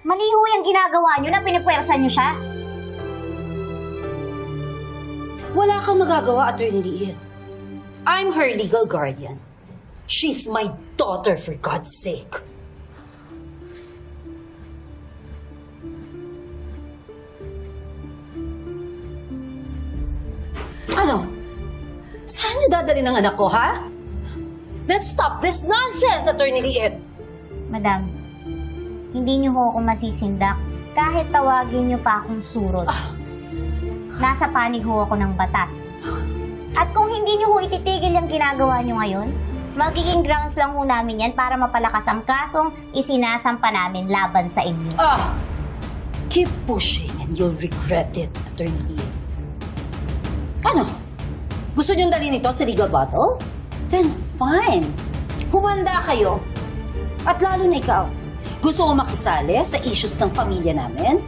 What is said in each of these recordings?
Mali ho yung ginagawa nyo na pinipwersa nyo siya. Wala kang magagawa, Attorney Liit. I'm her legal guardian. She's my daughter, for God's sake. Ano? Saan niyo dadalhin ang anak ko, ha? Let's stop this nonsense, Attorney Liit! Madam, hindi nyo ho ako masisindak kahit tawagin nyo pa akong surot. Nasa panig ho ako ng batas. At kung hindi nyo ho ititigil yung ginagawa nyo ngayon, magiging grounds lang ho namin yan para mapalakas ang kasong isinasampa namin laban sa inyo. Keep pushing and you'll regret it, Attorney Liit. Ano? Gusto niyong dalhin ito sa legal battle? Then fine. Humanda kayo. At lalo na ikaw. Gusto mo makisali sa issues ng pamilya namin?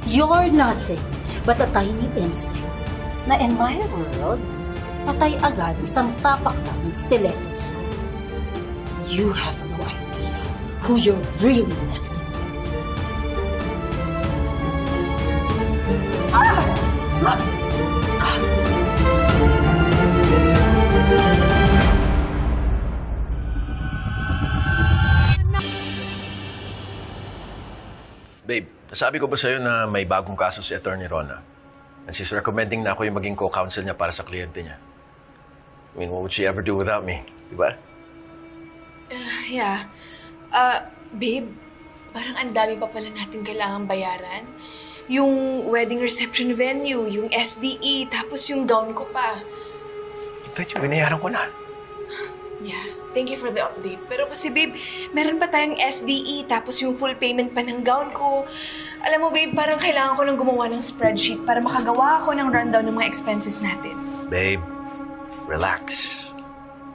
You're nothing but a tiny insect na in my world, patay agad isang tapak lang ng stilettos ko. You have no idea who you're really messing with. God! Babe, nasabi ko ba sa'yo na may bagong kaso si Attorney Rona? And she's recommending na ako yung maging co-counsel niya para sa kliyente niya. I mean, what would she ever do without me? Diba? Yeah. Babe, parang ang dami pa pala natin kailangan bayaran. Yung wedding reception venue, yung SDE, tapos yung gown ko pa. In fact, yung binayaran ko na. Yeah, thank you for the update. Pero kasi babe, meron pa tayong SDE, tapos yung full payment pa ng gown ko. Alam mo babe, parang kailangan ko lang gumawa ng spreadsheet para makagawa ako ng rundown ng mga expenses natin. Babe, relax.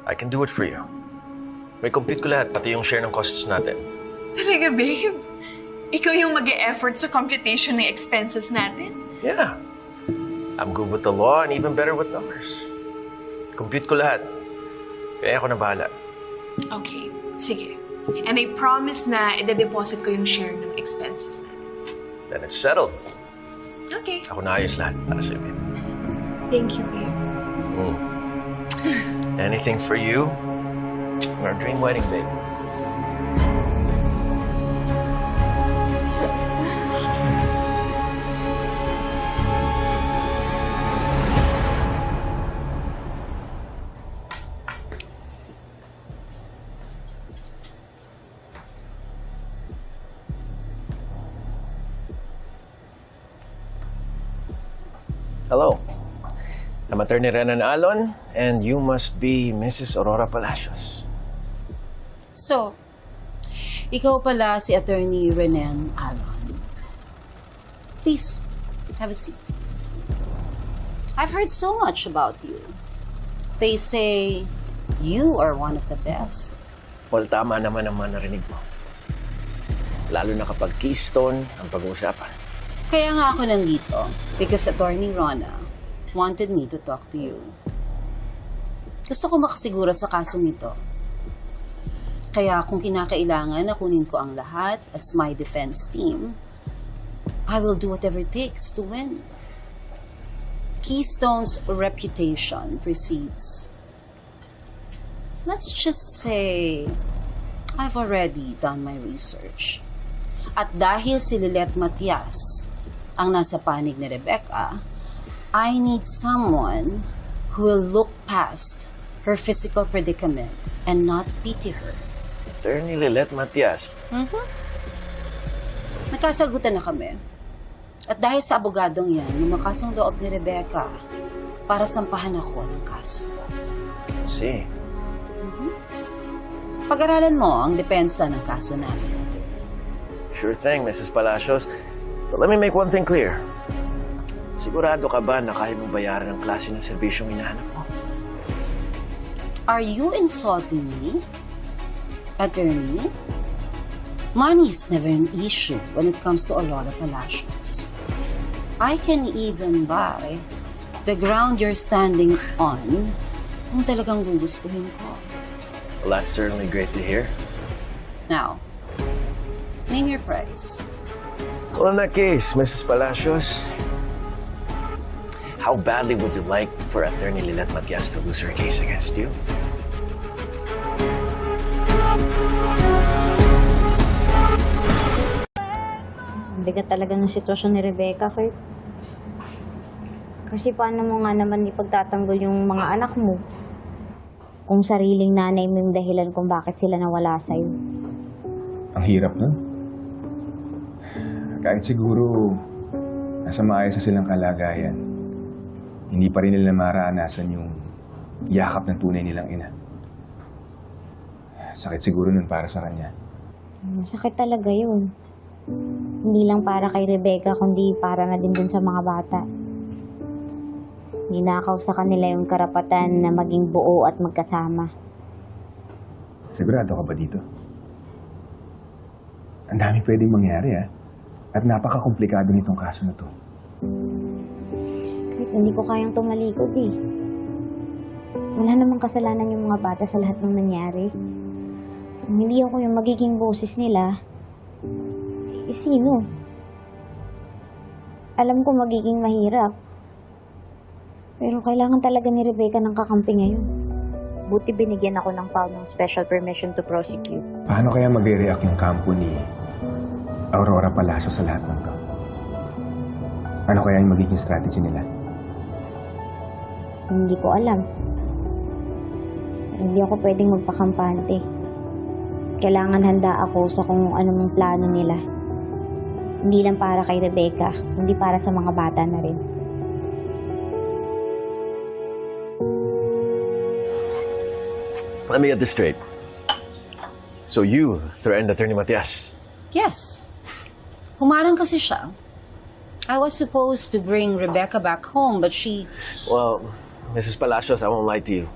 I can do it for you. May compute ko lahat, pati yung share ng costs natin. Talaga babe? Ikaw yung mag-e-effort sa computation ng expenses natin? Yeah. I'm good with the law and even better with numbers. Compute ko lahat. Kaya ako na bahala. Okay, sige. And I promise na ide-deposit ko yung share ng expenses natin. Then it's settled. Okay. Ako na ayos lahat para sa'yo, babe. Thank you, babe. Anything for you? Our dream wedding, babe. Hello. I'm Attorney Renan Alon, and you must be Mrs. Aurora Palacios. So, ikaw pala si Attorney Renan Alon. Please, have a seat. I've heard so much about you. They say you are one of the best. Well, tama naman ang mga narinig mo. Lalo na kapag Keystone ang pag-uusapan. Kaya nga ako nandito because Attorney Rona wanted me to talk to you. Gusto ko makasiguro sa kasong ito. Kaya kung kinakailangan na kunin ko ang lahat as my defense team, I will do whatever it takes to win. Keystone's reputation precedes. Let's just say I've already done my research. At dahil si Lilet Matias ang nasa panig ni Rebecca, I need someone who will look past her physical predicament and not pity her. Attorney Lilet Matias. Nagkasagutan na kami. At dahil sa abogadong yan, lumakas ang loob ni Rebecca para sampahan ako ng kaso. See. Pag-aralan mo ang depensa ng kaso namin. Sure thing, Mrs. Palacios. But let me make one thing clear. Sigurado ka ba na kaya mong bayaran ang klase ng serbisyong hinahanap mo? Are you insulting me, Attorney? Money is never an issue when it comes to Aurora Palacios. I can even buy the ground you're standing on kung talagang gugustuhin ko. Well, that's certainly great to hear. Now, Name your price. Well, in that case, Mrs. Palacios, how badly would you like for Attorney Lilet Matias to lose her case against you? Ang bigat talaga ng sitwasyon ni Rebecca, Kurt. Kasi paano mo nga naman ipagtatanggol yung mga anak mo kung sariling nanay mo yung dahilan kung bakit sila nawala sa'yo? Ang hirap nun. Kahit siguro nasa maayos na silang kalagayan, hindi pa rin nila maranasan yung yakap ng tunay nilang ina. Sakit siguro nun para sa kanya. Masakit talaga yun. Hindi lang para kay Rebecca, kundi para na din dun sa mga bata. Ninakaw sa kanila yung karapatan na maging buo at magkasama. Sigurado ka ba dito? Ang dami pwedeng mangyari, At napaka-komplikado nitong kaso na to. Kahit hindi ko kayang tumalikod eh. Wala namang kasalanan yung mga bata sa lahat ng nangyari. Kung hindi ako yung magiging boses nila, eh sino? Alam ko magiging mahirap. Pero kailangan talaga ni Rebecca ng kakampi ngayon. Buti binigyan ako ng PAW ng special permission to prosecute. Paano kaya magre-react yung kampo ni Aurora Palacios sa lahat ng to? Ano kaya yung magiging strategy nila? Hindi ko alam. Hindi ako pwedeng magpakampante. Kailangan handa ako sa kung anong plano nila. Hindi lang para kay Rebecca, hindi para sa mga bata na rin. Let me get this straight. So you threatened Attorney Matias? Yes. Humarang kasi siya. I was supposed to bring Rebecca back home, but she... Well, Mrs. Palacios, I won't lie to you.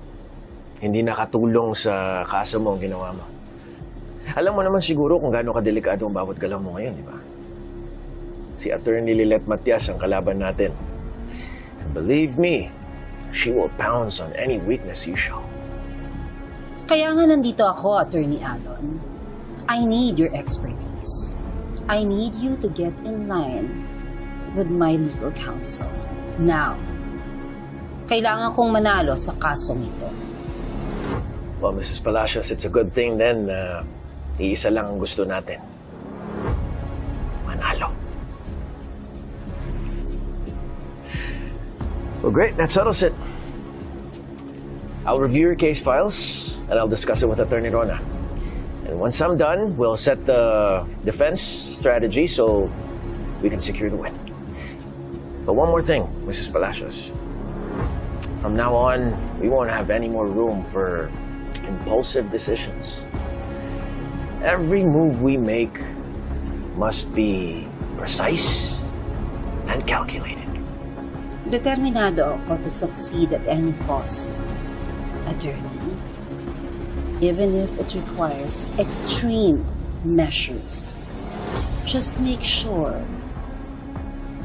Hindi nakatulong sa kaso mo ang ginawa mo. Alam mo naman siguro kung gaano kadelikado ang bawat galaw mo ngayon, di ba? Si Attorney Lilet Matias ang kalaban natin. And believe me, she will pounce on any weakness you show. Kaya nga nandito ako, Attorney Alon. I need your expertise. I need you to get in line with my legal counsel. Now, kailangan kong manalo sa kasong ito. Well, Mrs. Palacios, it's a good thing then na iisa lang ang gusto natin. Manalo. Well, great. That settles it. I'll review your case files and I'll discuss it with Attorney Rona. And once I'm done, we'll set the defense strategy so we can secure the win. But one more thing, Mrs. Palacios. From now on, we won't have any more room for impulsive decisions. Every move we make must be precise and calculated. Determinado ako to succeed at any cost, Attorney. Even if it requires extreme measures. Just make sure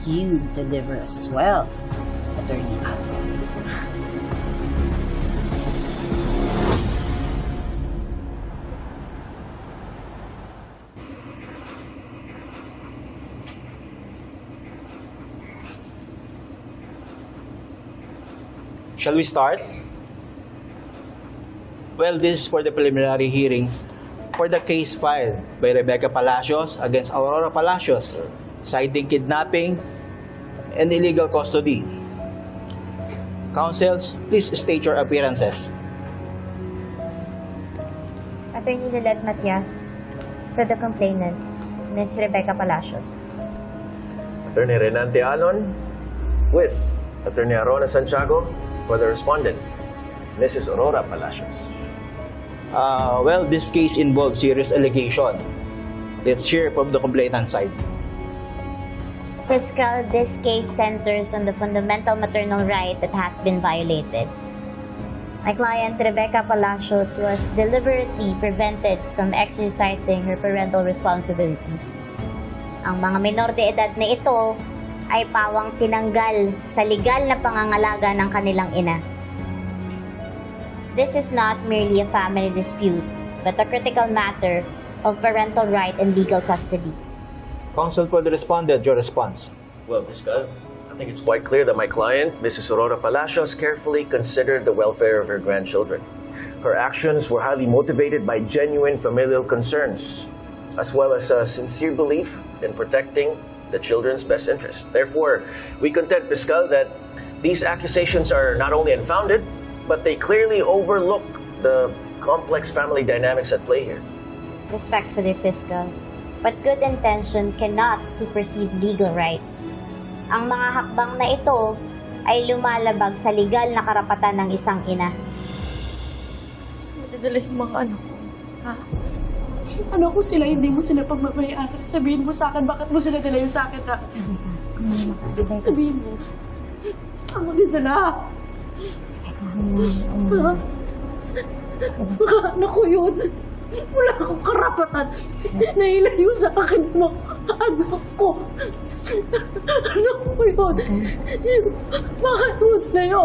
you deliver as well, Attorney Alon. Shall we start? Well, this is for the preliminary hearing for the case filed by Rebecca Palacios against Aurora Palacios, citing kidnapping and illegal custody. Counsels, please state your appearances. Attorney Lilet Matias, for the complainant, Ms. Rebecca Palacios. Attorney Renante Alon with Attorney Arona Santiago for the respondent, Mrs. Aurora Palacios. Well, this case involves serious allegation. Let's hear from the complainant side. Fiscal, this case centers on the fundamental maternal right that has been violated. My client, Rebecca Palacios, was deliberately prevented from exercising her parental responsibilities. Ang mga minor de edad na ito ay pawang tinanggal sa legal na pangangalaga ng kanilang ina. This is not merely a family dispute, but a critical matter of parental right and legal custody. Counsel for the respondent, your response. Well, Fiscal, I think it's quite clear that my client, Mrs. Aurora Palacios, carefully considered the welfare of her grandchildren. Her actions were highly motivated by genuine familial concerns, as well as a sincere belief in protecting the children's best interest. Therefore, we contend, Fiscal, that these accusations are not only unfounded, but they clearly overlook the complex family dynamics at play here. Respectfully, Fiscal, but good intention cannot supersede legal rights. Ang mga hakbang na ito ay lumalabag sa legal na karapatan ng isang ina. Madadala yung mga anak ko. Ha? Ano kung sila, hindi mo sila pagmamayaan? Sabihin mo sa akin, bakit mo sila dala yung sa akin, ha? Sabihin mo. Ang magdadala. Ha? Baka anak ko yun. Wala akong karapatan na ilayo sa akin mo. Anak ko. Anak ko yun. Bakit mo layo?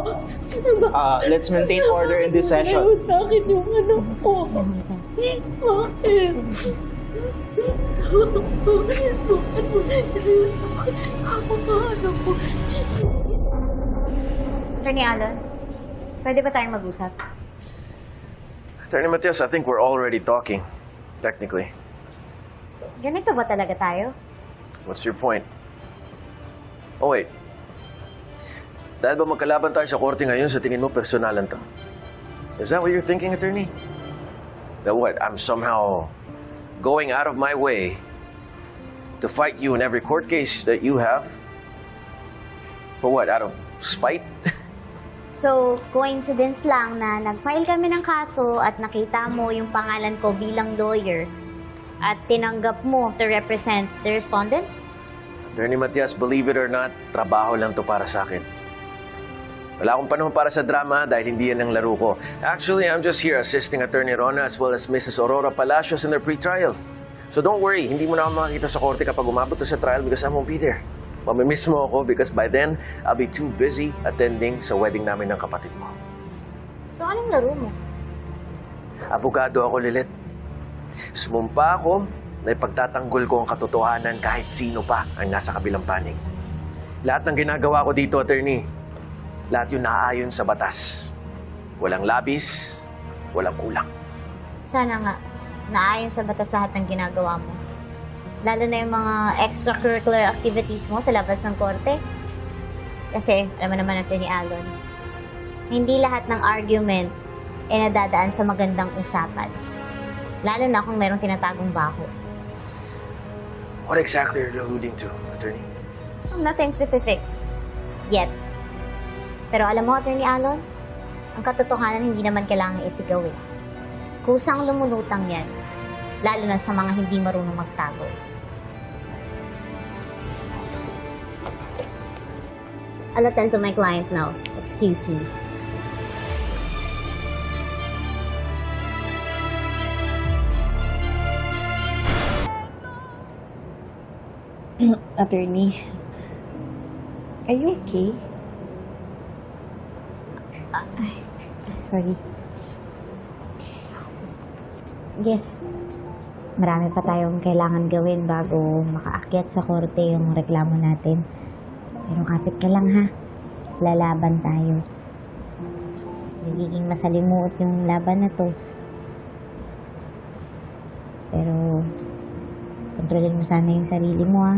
Let's maintain order in this session. Layo sa akin yung anak ko. Bakit? Bakit mo layo sa akin ang anak ko? Attorney Alon, pwede ba tayong mag-usap? Attorney Matias, I think we're already talking, technically. Ganito ba talaga tayo? What's your point? Oh, wait. Dahil ba magkalaban tayo sa korte ngayon, sa tingin mo personalan to? Is that what you're thinking, attorney? That what, I'm somehow going out of my way to fight you in every court case that you have? For what, out of spite? So, coincidence lang na nag-file kami ng kaso at nakita mo yung pangalan ko bilang lawyer at tinanggap mo to represent the respondent? Attorney Matias, believe it or not, trabaho lang to para sa akin. Wala akong panahon para sa drama dahil hindi yan ang laro ko. Actually, I'm just here assisting Attorney Rona as well as Mrs. Aurora Palacios in their pre-trial. So don't worry, hindi mo na ako makakita sa korte kapag umabot to sa trial because I won't be there. Mamimiss mo ako because by then, I'll be too busy attending sa wedding namin ng kapatid mo. So, anong laro mo? Abogado ako, Lilit. Sumumpa ako na ipagtatanggol ko ang katotohanan kahit sino pa ang nasa kabilang panig. Lahat ng ginagawa ko dito, attorney, lahat yun naaayon sa batas. Walang labis, walang kulang. Sana nga, naayon sa batas lahat ng ginagawa mo. Lalo na yung mga extracurricular activities mo sa labas ng korte. Kasi, alam mo naman natin ni Alon, hindi lahat ng argument ay nadadaan sa magandang usapan. Lalo na kung merong tinatagong baho. What exactly are you alluding to, attorney? Nothing specific. Yet. Pero alam mo, Attorney Alon, ang katotohanan hindi naman kailangan isigaw eh. Kusang lumulutang yan. Lalo na sa mga hindi marunong magtago. I'll attend to my client now. Excuse me. Attorney, are you okay? Sorry. Yes. Marami pa tayong kailangan gawin bago makaakyat sa korte yung reklamo natin. Pero kapit ka lang ha. Lalaban tayo. Nagiging masalimuot yung laban na to. Pero kontrolin mo sana yung sarili mo ha.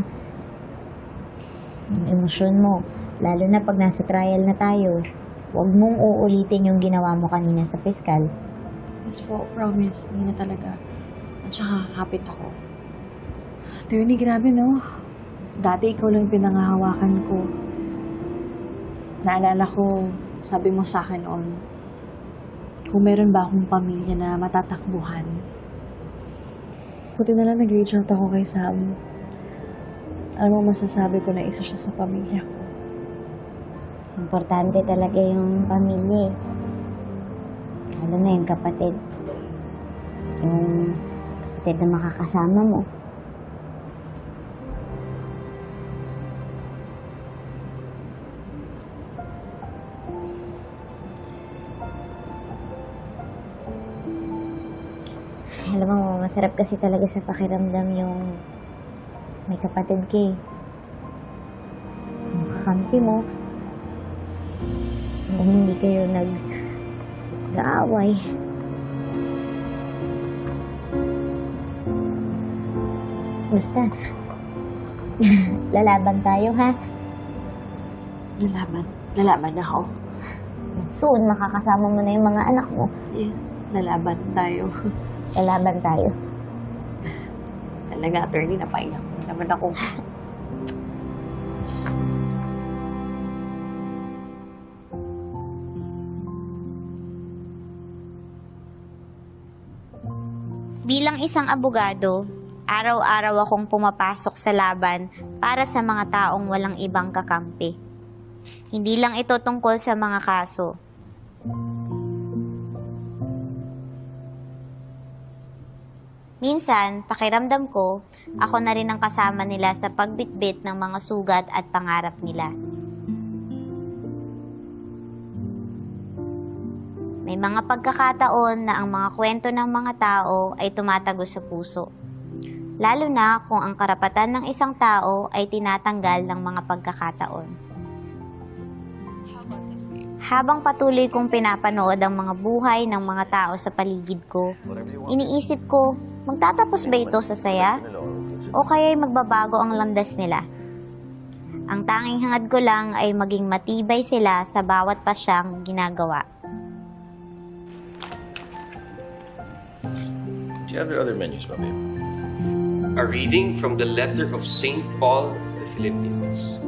Yung emosyon mo. Lalo na pag nasa trial na tayo. Huwag mong uulitin yung ginawa mo kanina sa piskal. Yes po, promise. Hindi na talaga. At saka kapit ako. Attorney, grabe no? Dati ikaw lang pinangahawakan ko. Naalala ko, sabi mo sa akin noon, kung meron ba akong pamilya na matatakbuhan. Buti na lang nag-reach out ako kay Sam. Alam mo, masasabi ko na isa siya sa pamilya ko. Importante talaga yung pamilya eh. Lalo na yung kapatid. Yung kapatid na makakasama mo. Alam mo, Sarap kasi talaga sa pakiramdam yung may kapatid ka eh. Yung kakampi mo. Hanggang hindi kayo nag-aaway. Basta, lalaban tayo ha. Lalaban. Lalaban ako. Soon, makakasama mo na yung mga anak mo. Yes, lalaban tayo. Lalaban tayo. Talaga, attorney, napahinga ko naman ako. Bilang isang abogado, araw-araw akong pumapasok sa laban para sa mga taong walang ibang kakampi. Hindi lang ito tungkol sa mga kaso. Minsan, pakiramdam ko, ako na rin ang kasama nila sa pagbitbit ng mga sugat at pangarap nila. May mga pagkakataon na ang mga kwento ng mga tao ay tumatagos sa puso. Lalo na kung ang karapatan ng isang tao ay tinatanggal ng mga pagkakataon. Habang patuloy kong pinapanood ang mga buhay ng mga tao sa paligid ko, iniisip ko, magtatapos ba ito sa saya? O kaya'y magbabago ang landas nila? Ang tanging hangad ko lang ay maging matibay sila sa bawat pasyang ginagawa. Do you have your other menus, babe? A reading from the letter of St. Paul to the Philippians.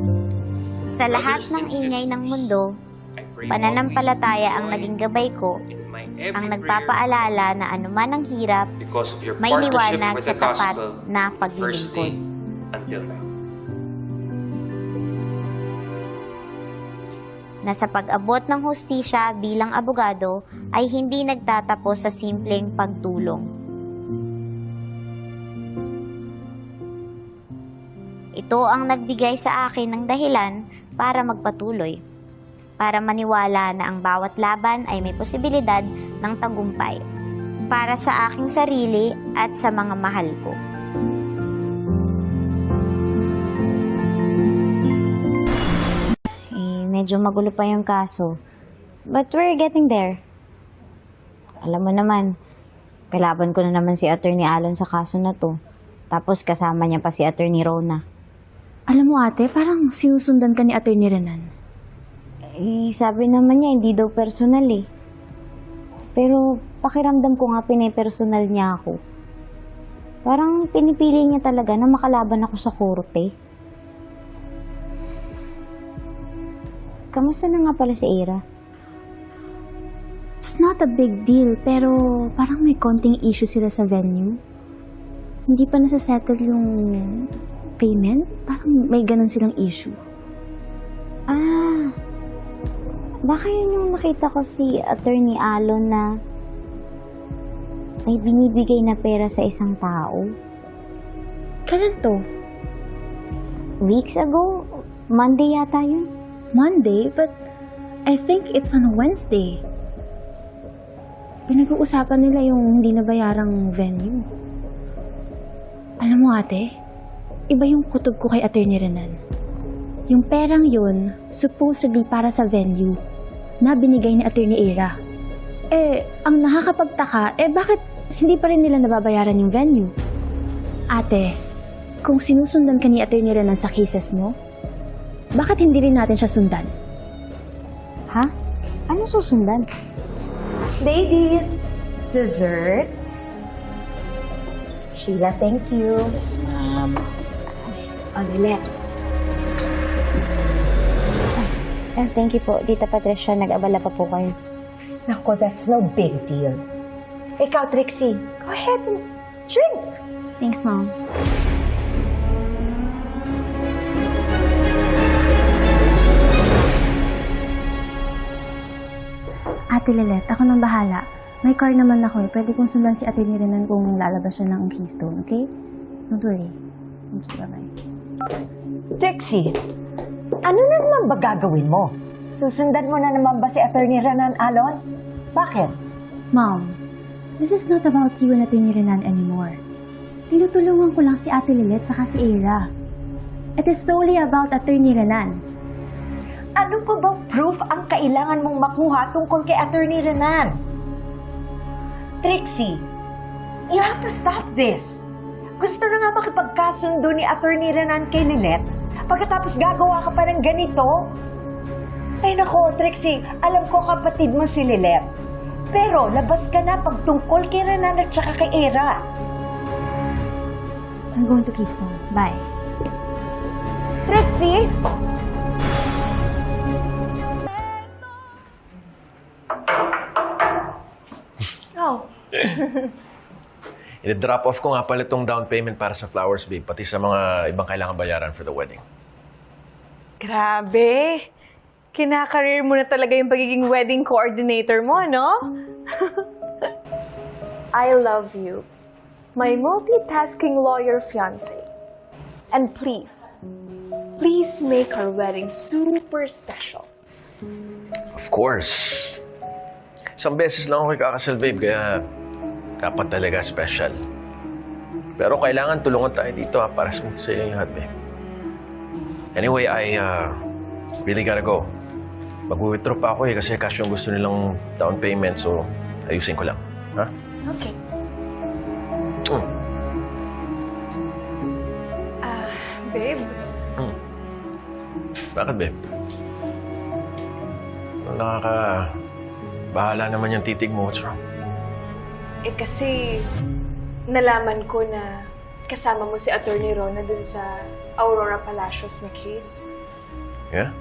Sa lahat ng ingay ng mundo, pananampalataya ang naging gabay ko, ang nagpapaalala na anuman ang hirap, because of your may partnership liwanag with sa the tapat gospel na from the first day paglilingkod. until now. Na sa pag-abot ng hustisya bilang abogado ay hindi nagtatapos sa simpleng pagtulong. Ito ang nagbigay sa akin ng dahilan para magpatuloy, para maniwala na ang bawat laban ay may posibilidad ng tagumpay, para sa aking sarili at sa mga mahal ko. Medyo magulo pa yung kaso. But we're getting there. Alam mo naman, kalaban ko na naman si Attorney Alon sa kaso na to. Tapos kasama niya pa si Attorney Rona. Alam mo ate, parang sinusundan ka ni Attorney Renan. Sabi naman niya, hindi daw personal eh. Pero pakiramdam ko nga pinipersonal niya ako. Parang pinipili niya talaga na makalaban ako sa korte. Kamusta na nga pala si Ira? It's not a big deal, pero parang may konting issue sila sa venue. Hindi pa nasa-settle yung payment. Parang may ganun silang issue. Baka yun yung nakita ko si Attorney Alon na may binibigay na pera sa isang tao. Kailan to? Weeks ago? Monday yata yun? Monday? But I think it's on Wednesday. Pinag-uusapan nila yung hindi nabayarang venue. Alam mo ate, iba yung kutob ko kay Attorney Renan. Yung perang yun, supposedly para sa venue na binigay ni Attorney Ira. Ang nakakapagtaka, bakit hindi pa rin nila nababayaran yung venue? Ate, kung sinusundan ka ni Attorney Renan sa cases mo, bakit hindi rin natin siya sundan? Ha? Ano susundan? Ladies, dessert. Sheila, thank you. Yes, ma'am. Olilet. Thank you po, Tita Patricia. Nag-abala pa po kayo. Nako, that's no big deal. Ikaw, Trixie, go ahead and drink. Thanks, Mom. Ate Lilet, ako nang bahala. May car naman ako eh. Pwede kong sundan si Attorney Renan kung lalabas siya ng Keystone, okay? Don't worry. Thank you, bye-bye. Trixie, ano na naman ba gagawin mo? Susundan mo na naman ba si Attorney Renan Alon? Bakit? Mom, This is not about you and Atty. Renan anymore. Tinutulungan ko lang si Ate Lilet saka si Ira. It is solely about Atty. Renan. Ano pa bang proof ang kailangan mong makuha tungkol kay Attorney Renan? Trixie, you have to stop this. Gusto na nga makipagkasundo ni Attorney Renan kay Lilet. Pagkatapos gagawa ka pa ng ganito? Ay nako, Trixie, alam ko kapatid mo si Lilet. Pero labas ka na pagtungkol kay Renan at saka kay Ira. I'm going to Keystone. Bye. Trixie! Oh. I-drop off ko nga pala itong down payment para sa flowers, babe. Pati sa mga ibang kailangan bayaran for the wedding. Grabe. Kinakareer mo na talaga yung pagiging wedding coordinator mo, no? I love you, my multitasking lawyer fiancé. And please make our wedding super special. Of course. Isang beses lang ako kakasal, babe, kaya dapat talaga special. Pero kailangan tulungan tayo dito para smooth sa iyo lahat, babe. Anyway, I really gotta go. Mag-withdraw pa ako kasi cash yung gusto nilang down payment, so ayusin ko lang. Ha? Okay. Babe? Bakit, babe? Bahala naman yung titig mo. What's wrong? Eh kasi nalaman ko na kasama mo si Attorney Rona dun sa Aurora Palacios na case. Yeah?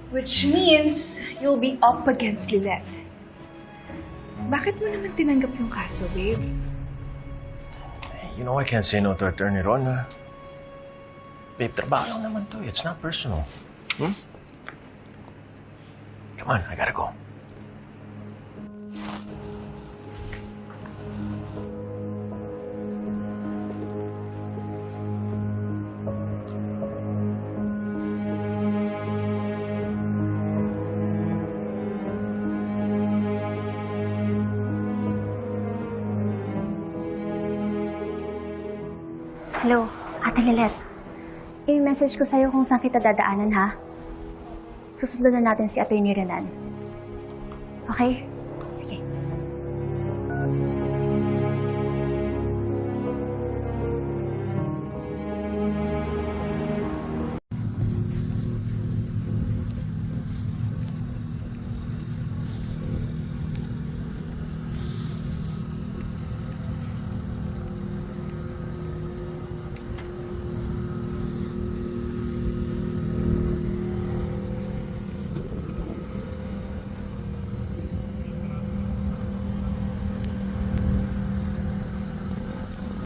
Which means you'll be up against Lilet. Bakit mo naman tinanggap yung kaso, babe? You know, I can't say no to Attorney Rona. Babe, trabaho lang naman to. It's not personal. Hmm? Come on, I gotta go. Hello, Ate Lilet. I-message ko sa'yo kung saan kita dadaanan, ha? Susundan na natin si Atty. Renan. Okay? Sige.